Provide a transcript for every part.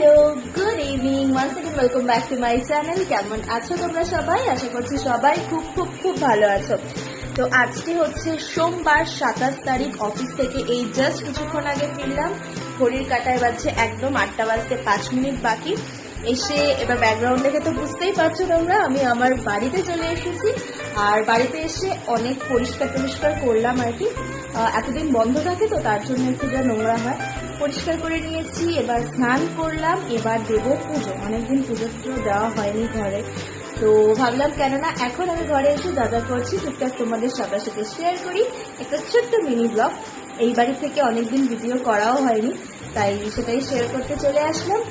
Hello, good evening, once again welcome back to my channel. কেমন আছো তোমরা সবাই? আশা করছি সবাই খুব খুব খুব ভালো আছো। তো আজকে হচ্ছে সোমবার 27 তারিখ। অফিস থেকে এই জাস্ট কিছুক্ষণ আগে ফিরলাম। ঘড়ির কাঁটায় বাজছে একদম 8টা বাজতে 5 মিনিট বাকি। এসে এবার ব্যাকগ্রাউন্ড দেখে তো বুঝতেই পারছো তোমরা, আমি আমার বাড়িতে চলে এসেছি। আর বাড়িতে এসে অনেক পরিষ্কার করলাম আর কি। এতদিন বন্ধ থাকে তো তার জন্য একটু যা নোংরা হয় পরিষ্কার করে নিয়েছি। এবার স্নান করলাম, এবার দেবো পুজো। অনেকদিন পুজো দেওয়া হয়নি ঘরে, তো ভাবলাম কেননা এখন আমি ঘরে এসে যা যা করছি টুকটাক তোমাদের সবার সাথে শেয়ার করি। একটা ছোট্ট মিনি ব্লগ। এই বাড়ি থেকে অনেকদিন ভিডিও করাও হয়নি, তাই সেটাই শেয়ার করতে চলে আসলাম।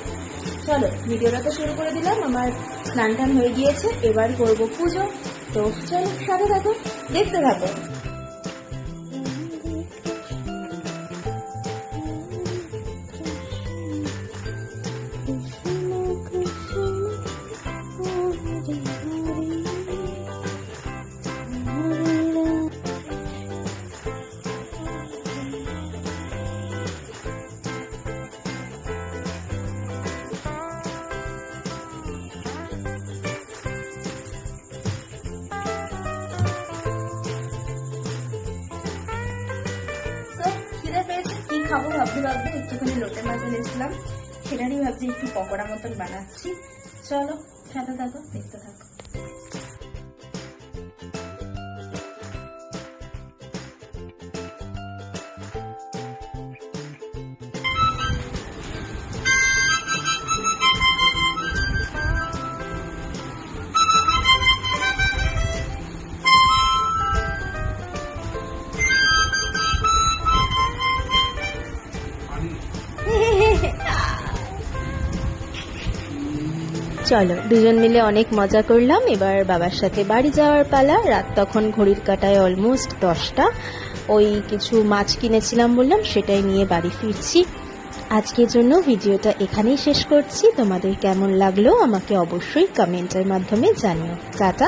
চলো ভিডিওটা তো শুরু করে দিলাম। আমার স্নান টান হয়ে গিয়েছে, এবার করবো পুজো। তো চলো সাথে থাকো, দেখতে থাকো। কি খাবো ভাবতে একটুখানি লোটে মাছ এনেছিলাম, সেটারই ভাবছি একটু পকোড়া মতন বানাচ্ছি। চলো সাথে থাকো, দেখতে থাকো। চলো দুজন মিলে অনেক মজা করলাম। এবার বাবার সাথে বাড়ি যাওয়ার পালা। রাত তখন ঘড়ির কাঁটায় অলমোস্ট 10টা। ওই কিছু মাছ কিনেছিলাম বললাম, সেটাই নিয়ে বাড়ি ফিরছি। আজকের জন্য ভিডিওটা এখানেই শেষ করছি। তোমাদের কেমন লাগলো আমাকে অবশ্যই কমেন্টের মাধ্যমে জানিও। টাটা।